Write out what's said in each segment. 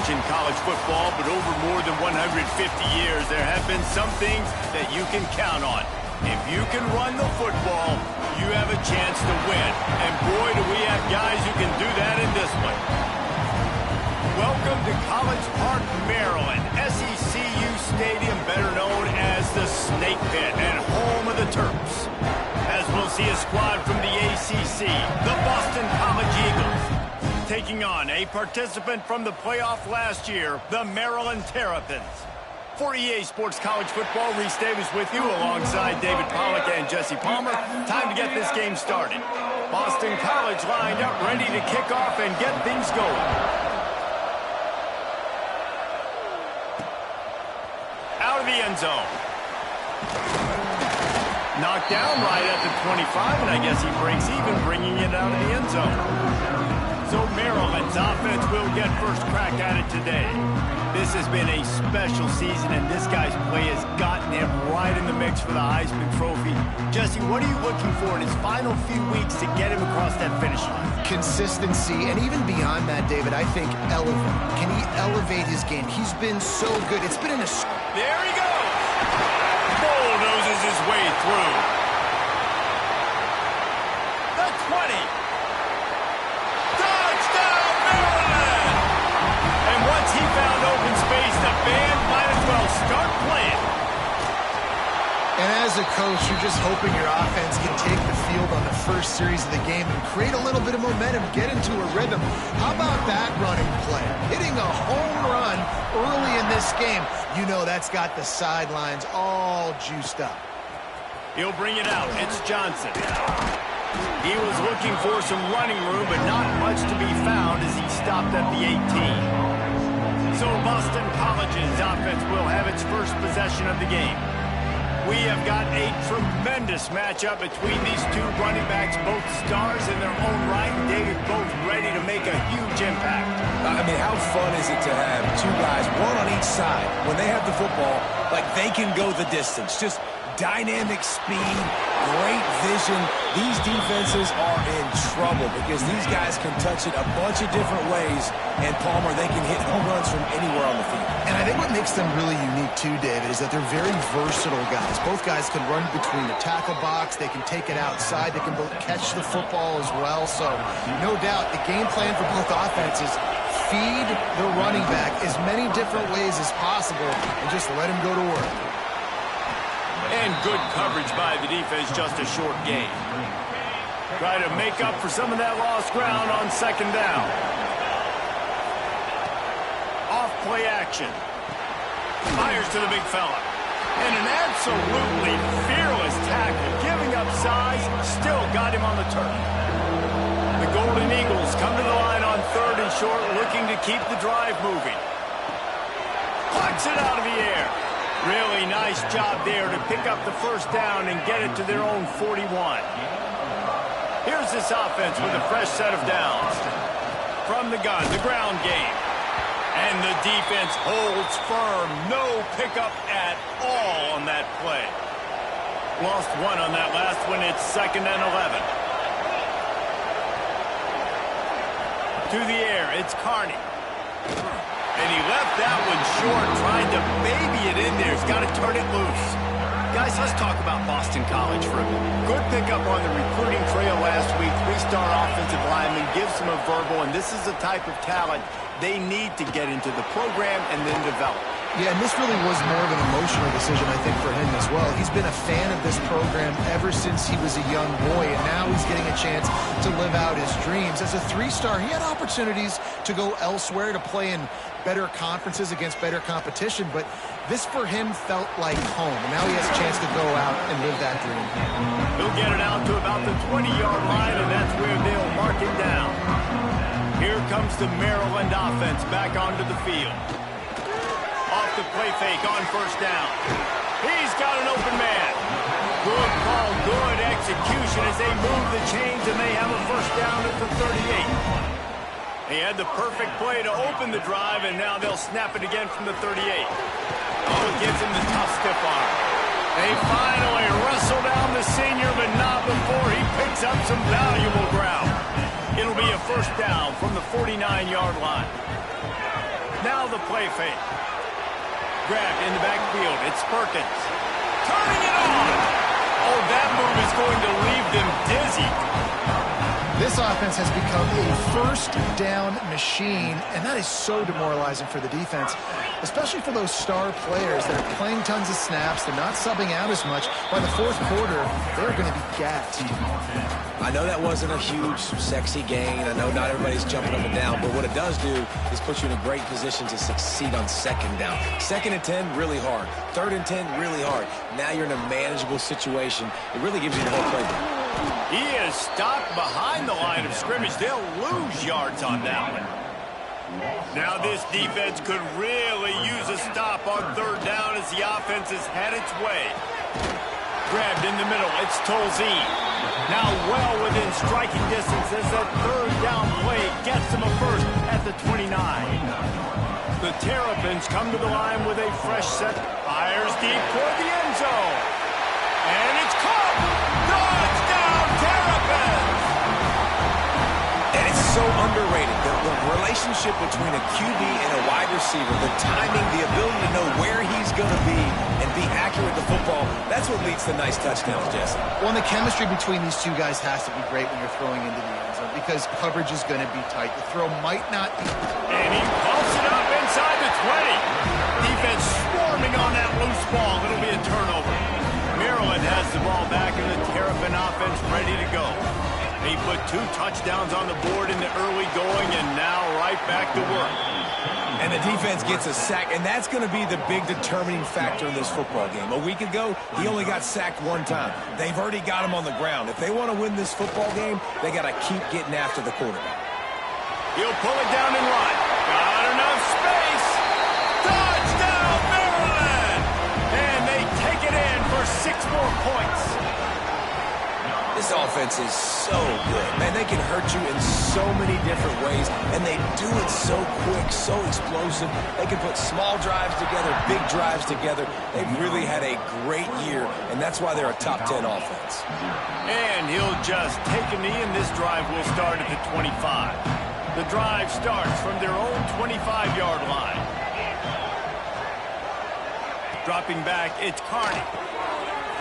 much in college football, but over more than 150 years, there have been some things that you can count on. If you can run the football, you have a chance to win. And boy, do we have guys who can do that in this one. Welcome to College Park, Maryland, SECU Stadium, better known as the Snake Pit and home of the Terps. As we'll see a squad from the ACC, the Boston College Eagles, taking on a participant from the playoff last year, the Maryland Terrapins. For EA Sports College Football, Reese Davis with you alongside David Pollack and Jesse Palmer. Time to get this game started. Boston College lined up, ready to kick off and get things going. Out of the end zone. Knocked down right at the 25, and I guess he breaks even, bringing it out of the end zone. So Maryland's offense will get first crack at it today. This has been a special season, and this guy's play has gotten him right in the mix for the Heisman Trophy. Jesse, what are you looking for in his final few weeks to get him across that finish line? Consistency, and even beyond that, David, I think elevate. Can he elevate his game? He's been so good. It's been in a... There he goes! Bulldozes his way through. The 20. Touchdown, Maryland! And once he found open space, the band might as well start playing. And as a coach, you're just hoping your offense can take the field on the first series of the game and create a little bit of momentum, get into a rhythm. How about that running play? Hitting a home run early in this game. You know that's got the sidelines all juiced up. He'll bring it out. It's Johnson. He was looking for some running room, but not much to be found as he stopped at the 18. So Boston College's offense will have its first possession of the game. We have got a tremendous matchup between these two running backs, both stars in their own right. David, both ready to make a huge impact. I mean, how fun is it to have two guys, one on each side, when they have the football, like they can go the distance. Just dynamic speed, great vision. These defenses are in trouble because these guys can touch it a bunch of different ways, and Palmer, they can hit home runs from anywhere on the field. And I think what makes them really unique too, David, is that they're very versatile guys. Both guys can run between the tackle box, they can take it outside, they can both catch the football as well. So no doubt the game plan for both offenses, feed the running back as many different ways as possible and just let him go to work. And good coverage by the defense, just a short gain. Try to make up for some of that lost ground on second down. Off play action. Fires to the big fella. And an absolutely fearless tackle, giving up size, still got him on the turf. The Golden Eagles come to the line on third and short, looking to keep the drive moving. Plucks it out of the air. Really nice job there to pick up the first down and get it to their own 41. Here's this offense with a fresh set of downs. From the gun, the ground game. And the defense holds firm. No pickup at all on that play. Lost one on that last one. It's 2nd and 11. To the air, it's Carney. And he left that one short, trying to baby it in there. He's got to turn it loose. Guys, let's talk about Boston College for a minute. Good pickup on the recruiting trail last week. 3-star offensive lineman gives him a verbal, and this is the type of talent they need to get into the program and then develop. Yeah, and this really was more of an emotional decision, I think, for him as well. He's been a fan of this program ever since he was a young boy, and now he's getting a chance to live out his dreams. As a 3-star, he had opportunities to go elsewhere, to play in better conferences against better competition, but this for him felt like home, and now he has a chance to go out and live that dream. He'll get it out to about the 20-yard line, and that's where they'll mark it down. Here comes the Maryland offense back onto the field. Off the play fake on first down. He's got an open man. Good call, good execution as they move the chains, and they have a first down at the 38. He had the perfect play to open the drive, and now they'll snap it again from the 38. Oh, it gives him the tough stiff arm. They finally wrestle down the senior, but not before he picks up some valuable ground. It'll be a first down from the 49-yard line. Now the play fake. Grab in the backfield. It's Perkins. Turning it on. Oh, that move is going to leave them dizzy. This offense has become a first down machine, and that is so demoralizing for the defense, especially for those star players that are playing tons of snaps. They're not subbing out as much. By the fourth quarter, they're going to be gassed. I know that wasn't a huge, sexy gain. I know not everybody's jumping up and down, but what it does do is put you in a great position to succeed on second down. 2nd and 10, really hard. 3rd and 10, really hard. Now you're in a manageable situation. It really gives you the whole playbook. He is stopped behind the line of scrimmage. They'll lose yards on that one. Now this defense could really use a stop on 3rd down as the offense has had its way. Grabbed in the middle. It's Tolzien. Now well within striking distance as that 3rd down play gets him a first at the 29. The Terrapins come to the line with a fresh set. Fires deep toward the end zone. And it's caught. Touchdown, Terrapins! And it's so underrated. The relationship between a QB and a wide receiver, the timing, the ability to know where he's going to be and be accurate with the football, that's what leads to nice touchdowns, Jesse. Well, and the chemistry between these two guys has to be great when you're throwing into the end zone because coverage is going to be tight. The throw might not be. And he pumps it up inside the 20. Defense swarming on that loose ball. It'll be a turnover. Maryland has the ball back and the Terrapin offense ready to go. He put 2 touchdowns on the board in the early going and now right back to work. And the defense gets a sack, and that's going to be the big determining factor in this football game. A week ago, he only got sacked 1 time. They've already got him on the ground. If they want to win this football game, they got to keep getting after the quarterback. He'll pull it down and run. Got enough space. Touchdown, Maryland! And they take it in for 6 more points. This offense is so good. Man, they can hurt you in so many different ways, and they do it so quick, so explosive. They can put small drives together, big drives together. They've really had a great year, and that's why they're a top 10 offense. And he'll just take a knee, and this drive will start at the 25. The drive starts from their own 25-yard line. Dropping back, it's Carney.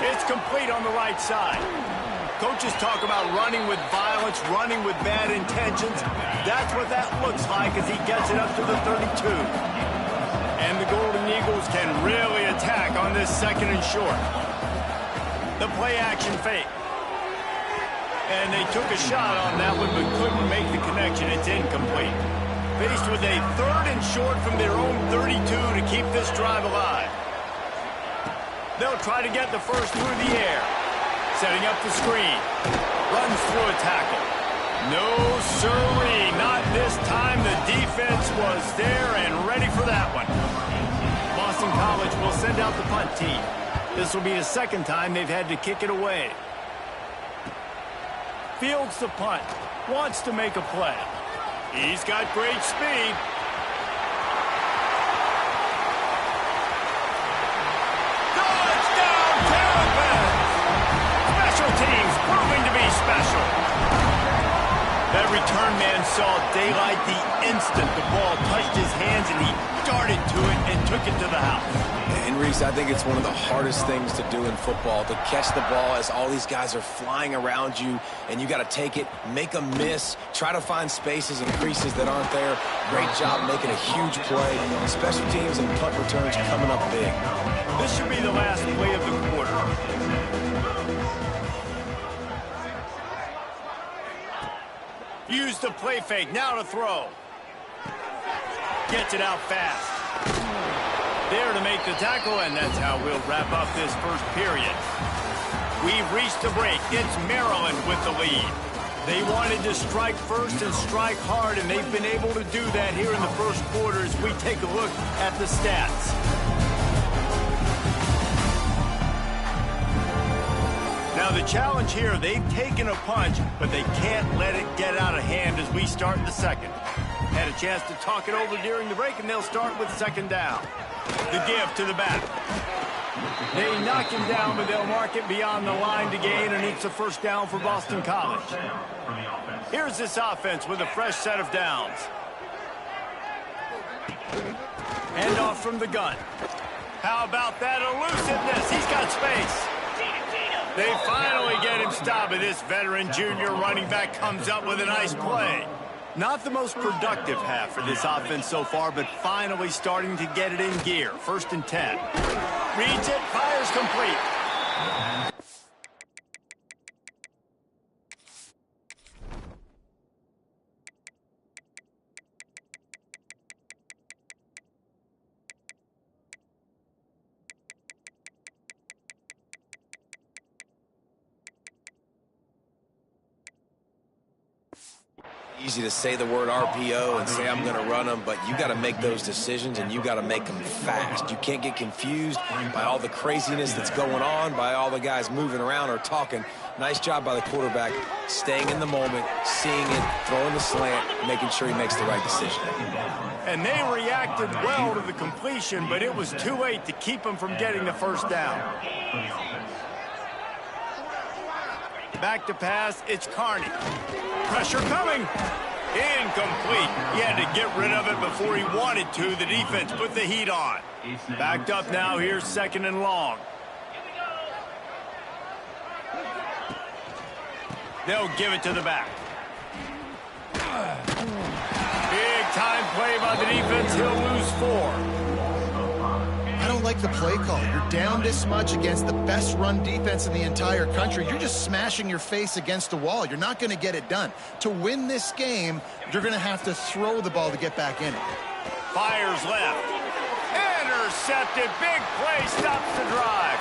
It's complete on the right side. Coaches talk about running with violence, running with bad intentions. That's what that looks like as he gets it up to the 32. And the Golden Eagles can really attack on this 2nd and short. The play action fake. And they took a shot on that one but couldn't make the connection. It's incomplete. Faced with a 3rd and short from their own 32 to keep this drive alive. They'll try to get the first through the air. Setting up the screen. Runs through a tackle. No, sirree. Not this time. The defense was there and ready for that one. Boston College will send out the punt team. This will be the 2nd time they've had to kick it away. Fields the punt. Wants to make a play. He's got great speed. Teams proving to be special. That return man saw daylight the instant the ball touched his hands, and he darted to it and took it to the house. And Reese, I think it's one of the hardest things to do in football, to catch the ball as all these guys are flying around you, and you got to take it, make a miss, try to find spaces and creases that aren't there. Great job making a huge play. Special teams and punt returns coming up big. This should be the last play of the quarter. Use the play fake, now to throw. Gets it out fast. There to make the tackle, and that's how we'll wrap up this first period. We've reached the break. It's Maryland with the lead. They wanted to strike first and strike hard, and they've been able to do that here in the first quarter as we take a look at the stats. Now the challenge here, they've taken a punch, but they can't let it get out of hand as we start the 2nd. Had a chance to talk it over during the break, and they'll start with 2nd down. The give to the back. They knock him down, but they'll mark it beyond the line to gain, and it's a 1st down for Boston College. Here's this offense with a fresh set of downs. Hand off from the gun. How about that elusiveness? He's got space. They finally get him stopped, and this veteran junior running back comes up with a nice play. Not the most productive half for this offense so far, but finally starting to get it in gear. 1st and 10. Reads it, fires complete. Easy to say the word RPO and say I'm going to run them, but you got to make those decisions and you got to make them fast. You can't get confused by all the craziness that's going on, by all the guys moving around or talking. Nice job by the quarterback, staying in the moment, seeing it, throwing the slant, making sure he makes the right decision. And they reacted well to the completion, but it was too late to keep them from getting the 1st down. Back to pass, it's Carney. Pressure coming. Incomplete. He had to get rid of it before he wanted to. The defense put the heat on. Backed up now. Here's 2nd and long. They'll give it to the back. Big time play by the defense. He'll lose 4. I don't like the play call. You're down this much against the best run defense in the entire country. You're just smashing your face against the wall. You're not going to get it done. To win this game, you're going to have to throw the ball to get back in it. Fires left. Intercepted. Big play stops the drive.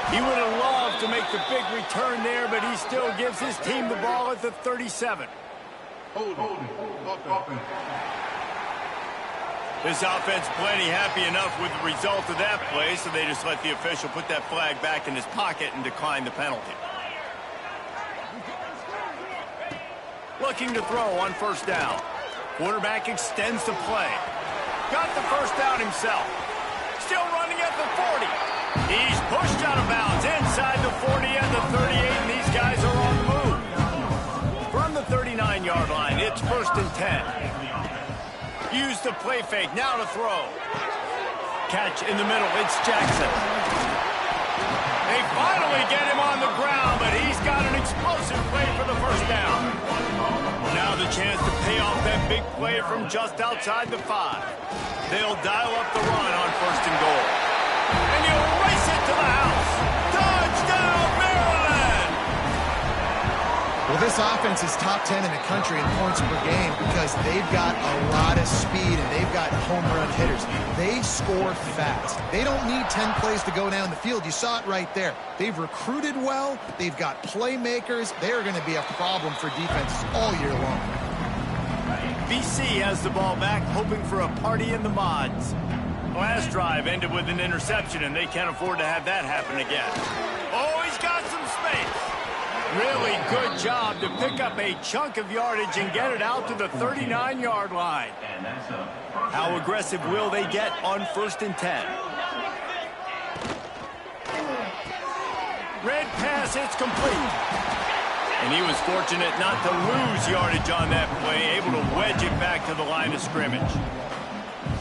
He would have loved to make the big return there, but he still gives his team the ball at the 37. This offense plenty happy enough with the result of that play, so they just let the official put that flag back in his pocket and decline the penalty. Looking to throw on 1st down. Quarterback extends the play. Got the 1st down himself. Still running at the 40. He's pushed out of bounds inside the 40 and the 38, and these guys are on the move. From the 39-yard line, it's 1st and 10. Use the play fake, now to throw. Catch in the middle, it's Jackson. They finally get him on the ground, but he's got an explosive play for the 1st down. Now the chance to pay off that big play from just outside the 5. They'll dial up the run on 1st and goal. And he'll race it to the house. Touchdown, Maryland! Well, this offense is top 10 in the country in points per game because they've got a lot of speed and they've got home run hitters. They score fast. They don't need 10 plays to go down the field. You saw it right there. They've recruited well. They've got playmakers. They're going to be a problem for defenses all year long. BC has the ball back, hoping for a party in the mods. Last drive ended with an interception, and they can't afford to have that happen again. Oh, he's got some space. Really good job to pick up a chunk of yardage and get it out to the 39-yard line. How aggressive will they get on 1st and 10? Red pass, it's complete. And he was fortunate not to lose yardage on that play, able to wedge it back to the line of scrimmage.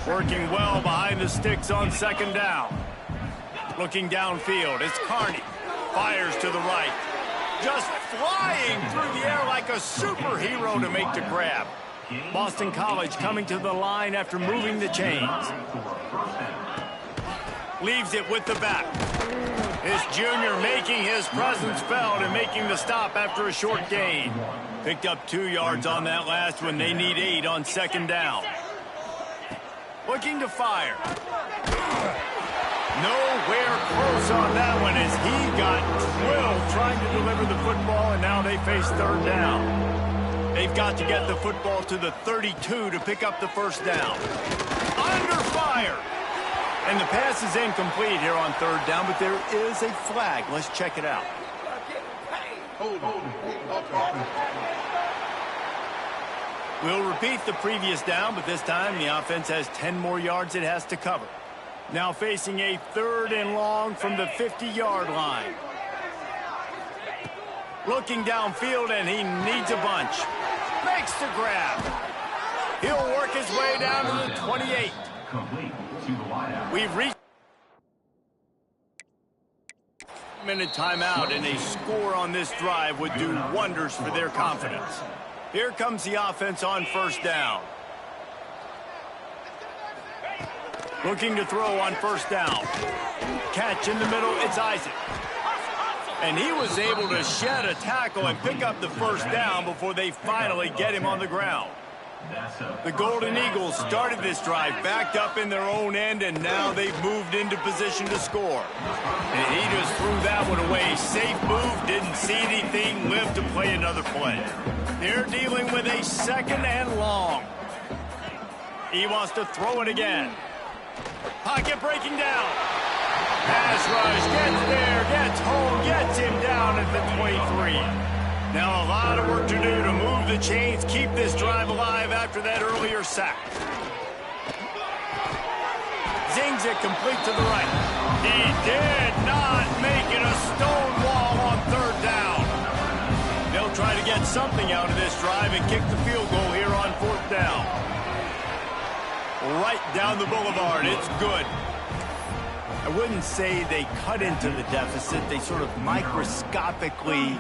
Working well behind the sticks on 2nd down. Looking downfield, it's Carney. Fires to the right. Just flying through the air like a superhero to make the grab. Boston College coming to the line after moving the chains. Leaves it with the back. His junior making his presence felt and making the stop after a short gain. Picked up 2 yards on that last one. They need 8 on 2nd down. Looking to fire. Nowhere close on that one as he got drilled trying to deliver the football, and now they face 3rd down. They've got to get the football to the 32 to pick up the 1st down. Under fire. And the pass is incomplete here on 3rd down, but there is a flag. Let's check it out. We'll repeat the previous down, but this time the offense has 10 more yards it has to cover. Now facing a 3rd and long from the 50-yard line. Looking downfield, and he needs a bunch. Makes the grab. He'll work his way down to the 28. complete to the wideout. We've reached minute timeout, and a score on this drive would do wonders for their confidence. Here comes the offense on first down. Looking to throw on first down. Catch in the middle, it's Isaac. And he was able to shed a tackle and pick up the first down before they finally get him on the ground. The Golden Eagles started this drive backed up in their own end, and now they've moved into position to score. And he just threw that one away. Safe move, didn't see anything, lived to play another play. They're dealing with a second and long. He wants to throw it again. Pocket breaking down. Pass rush, gets there, gets home, gets him down at the 23. Now a lot of work to do to move the chains, keep this drive alive after that earlier sack. Zings it complete to the right. He did not make it a stone wall on third down. They'll try to get something out of this drive and kick the field goal here on fourth down. Right down the boulevard, it's good. I wouldn't say they cut into the deficit. They sort of microscopically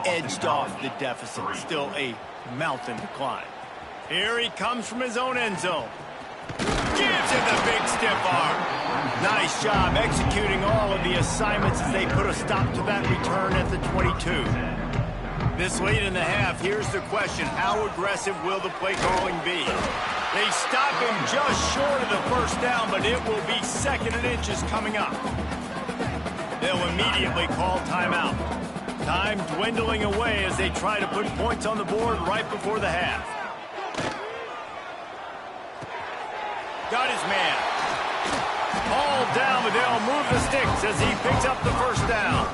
edged off the deficit. Still a mountain to climb. Here he comes from his own end zone. Gives him the big stiff arm. Nice job executing all of the assignments as they put a stop to that return at the 22. This late in the half, here's the question. How aggressive will the play calling be? They stop him just short of the first down, but it will be second and inches coming up. They'll immediately call timeout. Time dwindling away as they try to put points on the board right before the half. Got his man. All down, but they'll move the sticks as he picks up the first down.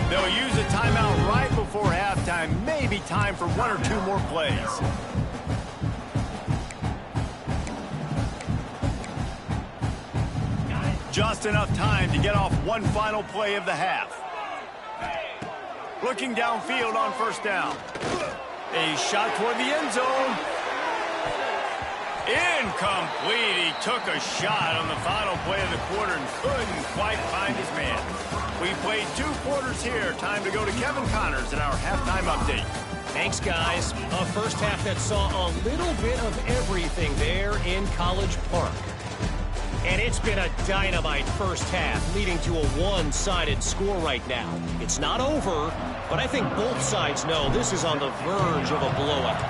They'll use a timeout right before halftime. Maybe time for one or two more plays. Just enough time to get off one final play of the half. Looking downfield on first down. A shot toward the end zone. Incomplete. He took a shot on the final play of the quarter and couldn't quite find his man. We played 2 quarters here. Time to go to Kevin Connors in our halftime update. Thanks, guys. A first half that saw a little bit of everything there in College Park. And it's been a dynamite first half, leading to a one-sided score right now. It's not over, but I think both sides know this is on the verge of a blowout.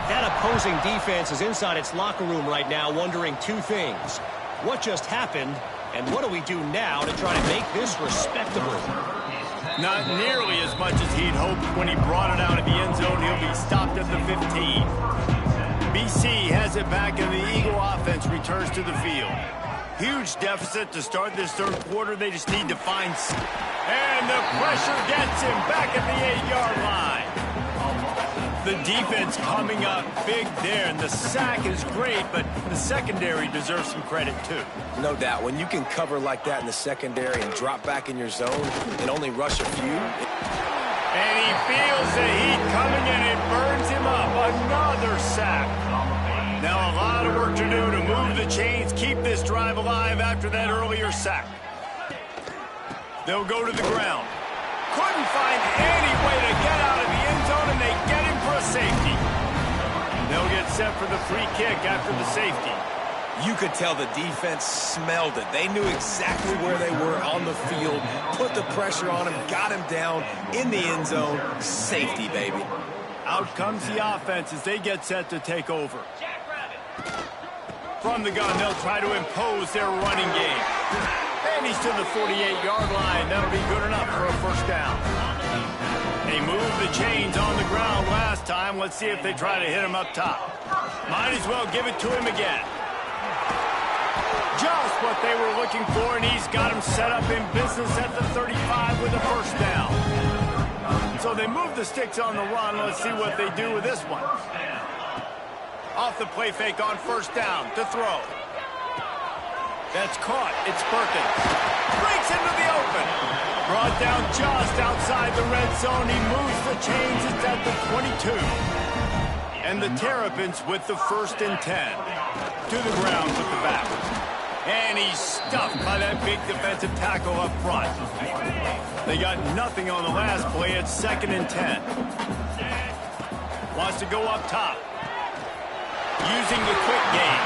That opposing defense is inside its locker room right now wondering 2 things. What just happened, and what do we do now to try to make this respectable? Not nearly as much as he'd hoped when he brought it out of the end zone. He'll be stopped at the 15. BC has it back, and the Eagle offense returns to the field. Huge deficit to start this third quarter. They just need to find... And the pressure gets him back at the 8-yard line. The defense coming up big there, and the sack is great, but the secondary deserves some credit too. No doubt. When you can cover like that in the secondary and drop back in your zone and only rush a few... And he feels the heat coming, and it burns him up. Another sack. Now a lot of work to do to move the chains, keep this drive alive after that earlier sack. They'll go to the ground. Couldn't find any way to get out of the end zone, and they get him for a safety. They'll get set for the free kick after the safety. You could tell the defense smelled it. They knew exactly where they were on the field, put the pressure on him, got him down in the end zone. Safety, baby. Out comes the offense as they get set to take over. From the gun, they'll try to impose their running game. And he's to the 48-yard line. That'll be good enough for a first down. They moved the chains on the ground last time. Let's see if they try to hit him up top. Might as well give it to him again. Just what they were looking for, and he's got him set up in business at the 35 with a first down. So they move the sticks on the run. Let's see what they do with this one. Off the play fake on first down to throw. That's caught. It's Perkins. Breaks into the open. Brought down just outside the red zone. He moves the chains. It's at the 22. And the Terrapins with the 1st and 10. to the ground with the back. And he's stuffed by that big defensive tackle up front. They got nothing on the last play. It's 2nd and 10. Wants to go up top. Using the quick game.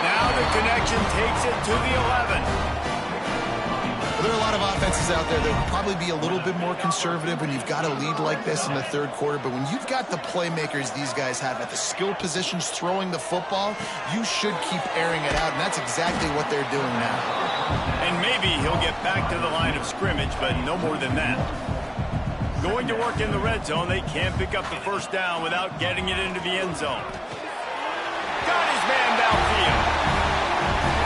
Now the connection takes it to the 11. There are a lot of offenses out there that will probably be a little bit more conservative when you've got a lead like this in the third quarter. But when you've got the playmakers these guys have at the skill positions throwing the football, you should keep airing it out. And that's exactly what they're doing now. And maybe he'll get back to the line of scrimmage, but no more than that. Going to work in the red zone, they can't pick up the first down without getting it into the end zone. Got his man downfield.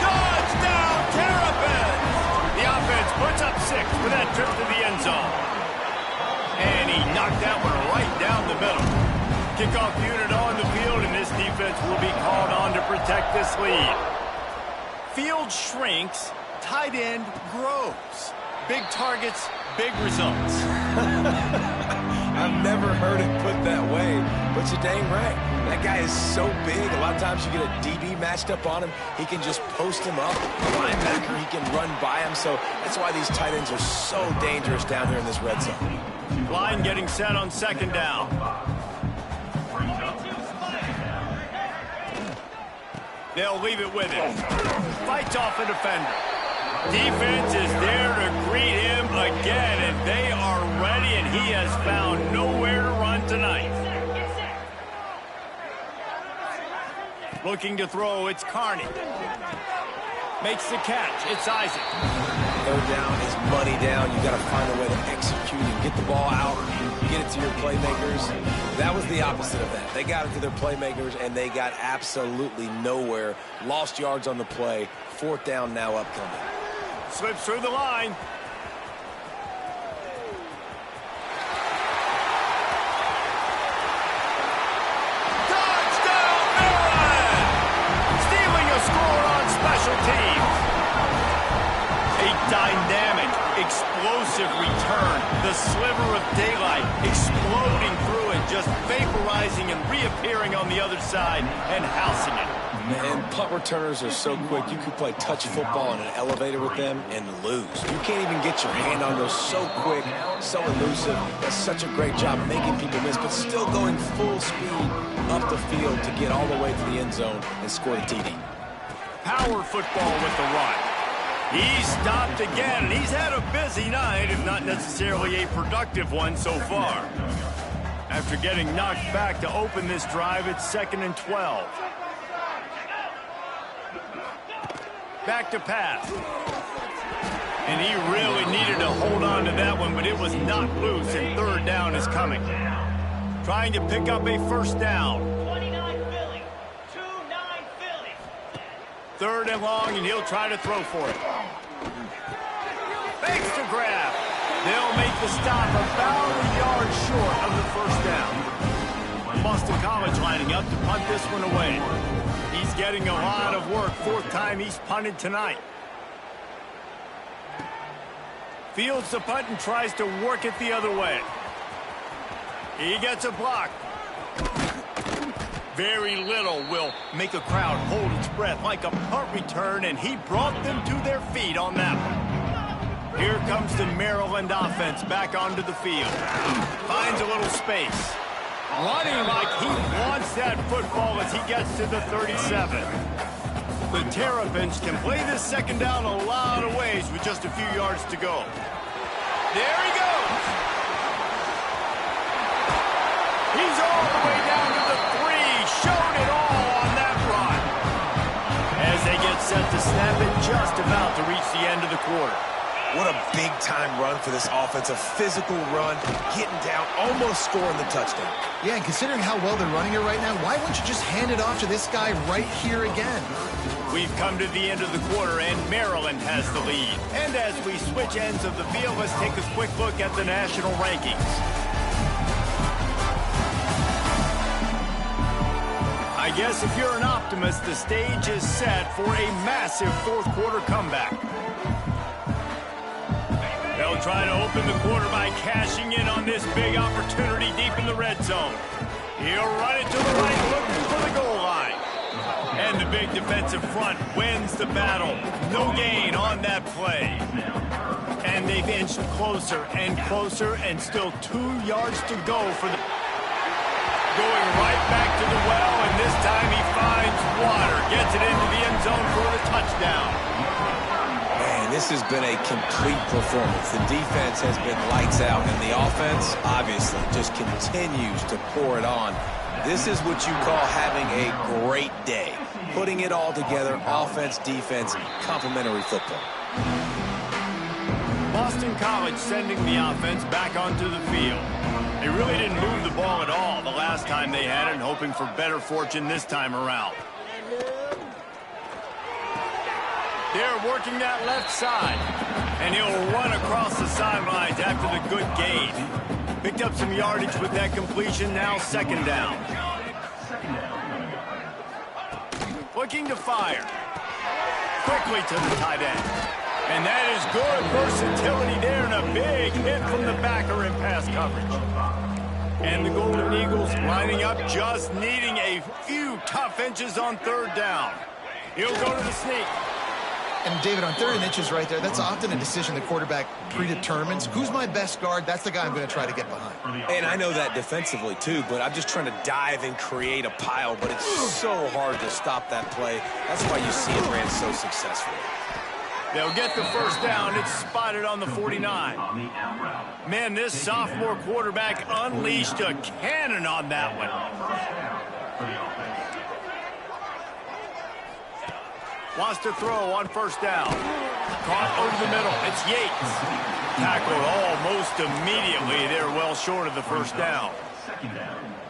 Touchdown, Terrapins! The offense puts up 6 with that trip to the end zone. And he knocked that one right down the middle. Kickoff unit on the field, and this defense will be called on to protect this lead. Field shrinks, tight end grows. Big targets, big results. I've never heard it put that way, but you're dang right. That guy is so big. A lot of times you get a DB matched up on him. He can just post him up. A linebacker, he can run by him. So that's why these tight ends are so dangerous down here in this red zone. Line getting set on 2nd down. They'll leave it with him. Fights off a defender. Defense is there to greet him again, and they are ready, and he has found nowhere to run tonight. Looking to throw, it's Carney. Makes the catch, it's Isaac. Third down is money down. You got to find a way to execute and get the ball out, get it to your playmakers. That was the opposite of that. They got it to their playmakers, and they got absolutely nowhere. Lost yards on the play. 4th down now upcoming. Slips through the line. Touchdown, Maryland! Stealing a score on special teams. A dynamic, explosive return. The sliver of daylight exploding through it, just vaporizing and reappearing on the other side and housing it. And punt returners are so quick. You could play touch football in an elevator with them and lose. You can't even get your hand on those. So quick, so elusive. Does such a great job making people miss, but still going full speed up the field to get all the way to the end zone and score the TD. Power football with the run. He's stopped again, and he's had a busy night, if not necessarily a productive one so far. After getting knocked back to open this drive, it's 2nd and 12. Back to pass. And he really needed to hold on to that one, but it was not loose, and 3rd down is coming. Trying to pick up a first down. 29 Philly. 2-9 Philly. 3rd and long, and he'll try to throw for it. Fakes to grab. They'll make the stop about a yard short of the first down. Boston College lining up to punt this one away. He's getting a lot of work. 4th time he's punted tonight. Fields the punt and tries to work it the other way. He gets a block. Very little will make a crowd hold its breath like a punt return, and he brought them to their feet on that one. Here comes the Maryland offense back onto the field. Finds a little space. Running like he wants that football as he gets to the 37. The Terrapins can play this 2nd down a lot of ways with just a few yards to go. There he goes. He's all the way down to the 3. Showed it all on that run. As they get set to snap it, just about to reach the end of the quarter. What a big-time run for this offense. A physical run, getting down, almost scoring the touchdown. Yeah, and considering how well they're running it right now, why wouldn't you just hand it off to this guy right here again? We've come to the end of the quarter, and Maryland has the lead. And as we switch ends of the field, let's take a quick look at the national rankings. I guess if you're an optimist, the stage is set for a massive 4th quarter comeback. They'll try to open the quarter by cashing in on this big opportunity deep in the red zone. He'll run it to the right, looking for the goal line. And the big defensive front wins the battle. No gain on that play. And they've inched closer and closer, and still 2 yards to go for the... Going right back to the well, and this time he finds water. Gets it into the end zone for the touchdown. Man, this has been a complete performance. The defense has been lights out, and the offense, obviously, just continues to pour it on. This is what you call having a great day. Putting it all together, offense, defense, complementary football. Boston College sending the offense back onto the field. They really didn't move the ball at all the last time they had it, and hoping for better fortune this time around. They're working that left side, and he'll run across the sidelines after the good gain. Picked up some yardage with that completion, now second down. Looking to fire. Quickly to the tight end. And that is good versatility there, and a big hit from the backer in pass coverage. And the Golden Eagles lining up, just needing a few tough inches on third down. He'll go to the sneak. And David, on 3rd and inches right there, that's often a decision the quarterback predetermines. Who's my best guard? That's the guy I'm going to try to get behind. And I know that defensively too, but I'm just trying to dive and create a pile, but it's so hard to stop that play. That's why you see it ran so successfully. They'll get the first down. It's spotted on the 49. Man, this sophomore quarterback unleashed a cannon on that one. Wants to throw on first down. Caught over the middle. It's Yates. Tackled almost immediately. They're well short of the first down.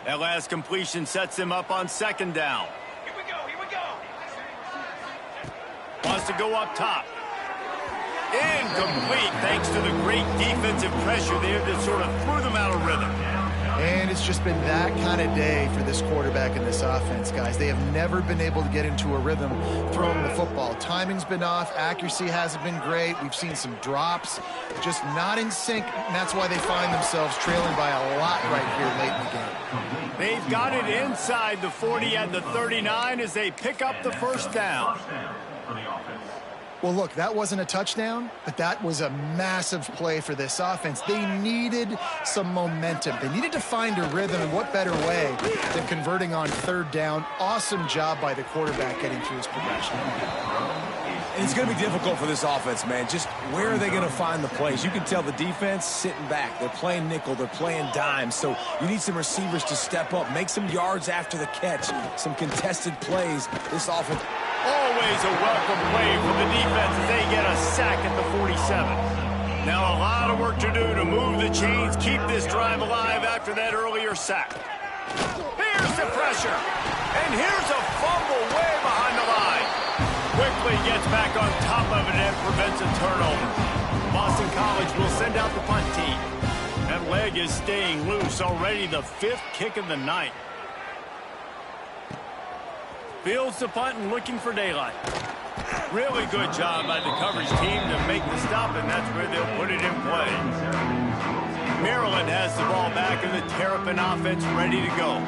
That last completion sets him up on second down. Here we go. Wants to go up top. Incomplete, thanks to the great defensive pressure there that sort of threw them out of rhythm. And it's just been that kind of day for this quarterback and this offense, guys. They have never been able to get into a rhythm throwing the football. Timing's been off. Accuracy hasn't been great. We've seen some drops, just not in sync, and that's why they find themselves trailing by a lot right here late in the game. They've got it inside the 40 at the 39 as they pick up the first down. Well, look, that wasn't a touchdown, but that was a massive play for this offense. They needed some momentum. They needed to find a rhythm, and what better way than converting on third down. Awesome job by the quarterback getting through his progression. And it's going to be difficult for this offense, man. Just where are they going to find the plays? You can tell the defense sitting back. They're playing nickel. They're playing dime. So you need some receivers to step up, make some yards after the catch, some contested plays. This offense... Always a welcome play for the defense as they get a sack at the 47. Now a lot of work to do to move the chains, keep this drive alive after that earlier sack. Here's the pressure. And here's a fumble way behind the line. Quickly gets back on top of it and prevents a turnover. Boston College will send out the punt team. That leg is staying loose, already the 5th kick of the night. Fields the punt and looking for daylight. Really good job by the coverage team to make the stop, and that's where they'll put it in play. Maryland has the ball back and the Terrapin offense ready to go.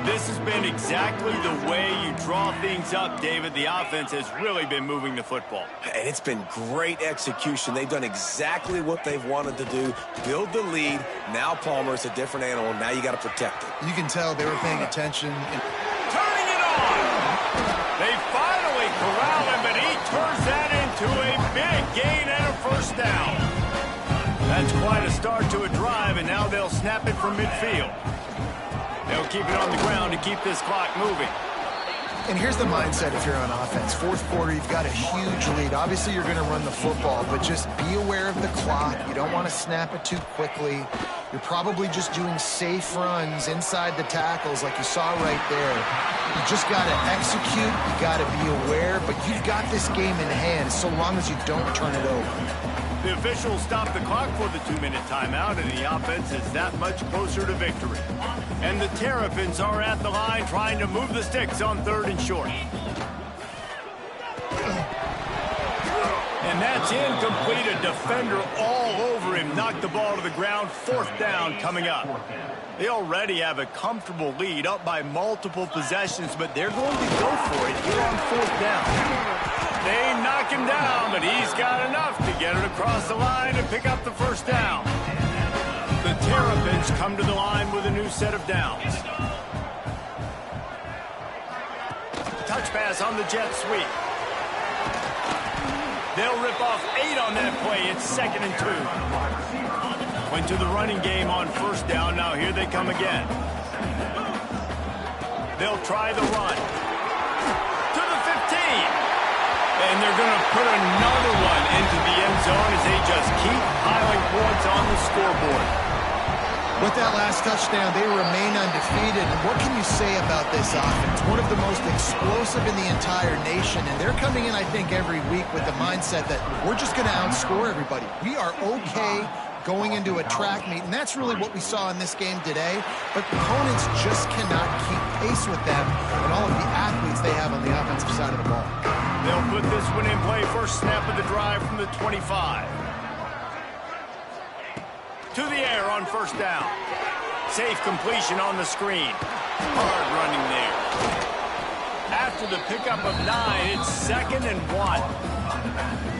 This has been exactly the way you draw things up, David. The offense has really been moving the football. And it's been great execution. They've done exactly what they've wanted to do. Build the lead. Now Palmer's a different animal. Now you got to protect it. You can tell they were paying attention. Turning it on! They finally corral him, but he turns that into a big gain and a first down. That's quite a start to a drive, and now they'll snap it from midfield. They'll keep it on the ground to keep this clock moving. And here's the mindset if you're on offense. 4th quarter, you've got a huge lead. Obviously, you're going to run the football, but just be aware of the clock. You don't want to snap it too quickly. You're probably just doing safe runs inside the tackles like you saw right there. You just got to execute. You got to be aware, but you've got this game in hand so long as you don't turn it over. The officials stop the clock for the 2-minute timeout, and the offense is that much closer to victory. And the Terrapins are at the line trying to move the sticks on 3rd and short. And that's incomplete. A defender all over him. Knocked the ball to the ground. 4th down coming up. They already have a comfortable lead, up by multiple possessions, but they're going to go for it here on 4th down. They knock him down, but he's got enough to get it across the line and pick up the 1st down. The Terrapins come to the line with a new set of downs. Touch pass on the jet sweep. They'll rip off 8 on that play. It's 2nd and 2. Went to the running game on 1st down. Now here they come again. They'll try the run. To the 15. And they're going to put another one into the end zone as they just keep piling points on the scoreboard. With that last touchdown, they remain undefeated. And what can you say about this offense? One of the most explosive in the entire nation. And they're coming in, I think, every week with the mindset that we're just going to outscore everybody. We are okay going into a track meet. And that's really what we saw in this game today. But opponents just cannot keep pace with them and all of the athletes they have on the offensive side of the ball. They'll put this one in play. First snap of the drive from the 25. To the air on 1st down. Safe completion on the screen. Hard running there. After the pickup of 9, it's 2nd and 1.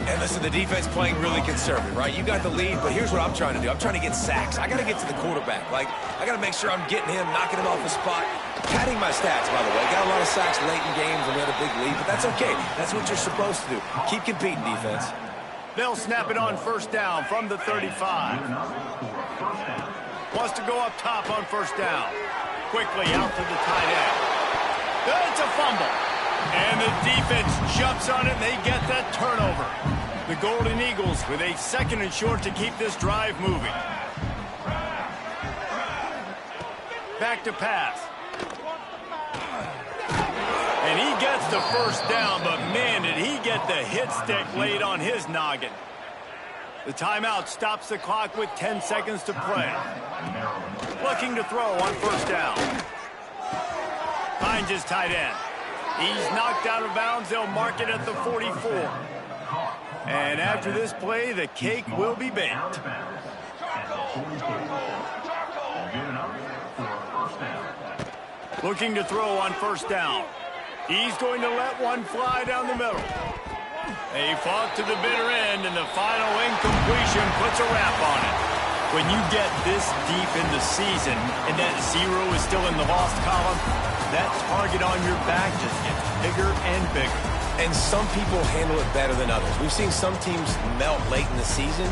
And listen, the defense playing really conservative, right? You got the lead, but here's what I'm trying to do. I'm trying to get sacks. I got to get to the quarterback. I got to make sure I'm getting him, knocking him off the spot. Padding my stats, by the way. Got a lot of sacks late in games and we had a big lead, but that's okay. That's what you're supposed to do. Keep competing, defense. They'll snap it on 1st down from the 35. Wants to go up top on 1st down. Quickly out to the tight end. It's a fumble. And the defense jumps on it and they get that turnover. The Golden Eagles with a 2nd and short to keep this drive moving. Back to pass. And he gets the 1st down, but man, did he get the hit stick laid on his noggin. The timeout stops the clock with 10 seconds to play. Looking to throw on 1st down. Finds his tight end. He's knocked out of bounds. They'll mark it at the 44. And after this play, the cake will be baked. Looking to throw on 1st down. He's going to let one fly down the middle. They fought to the bitter end, and the final incompletion puts a wrap on it. When you get this deep in the season and that 0 is still in the lost column, that target on your back just gets bigger and bigger. And some people handle it better than others. We've seen some teams melt late in the season.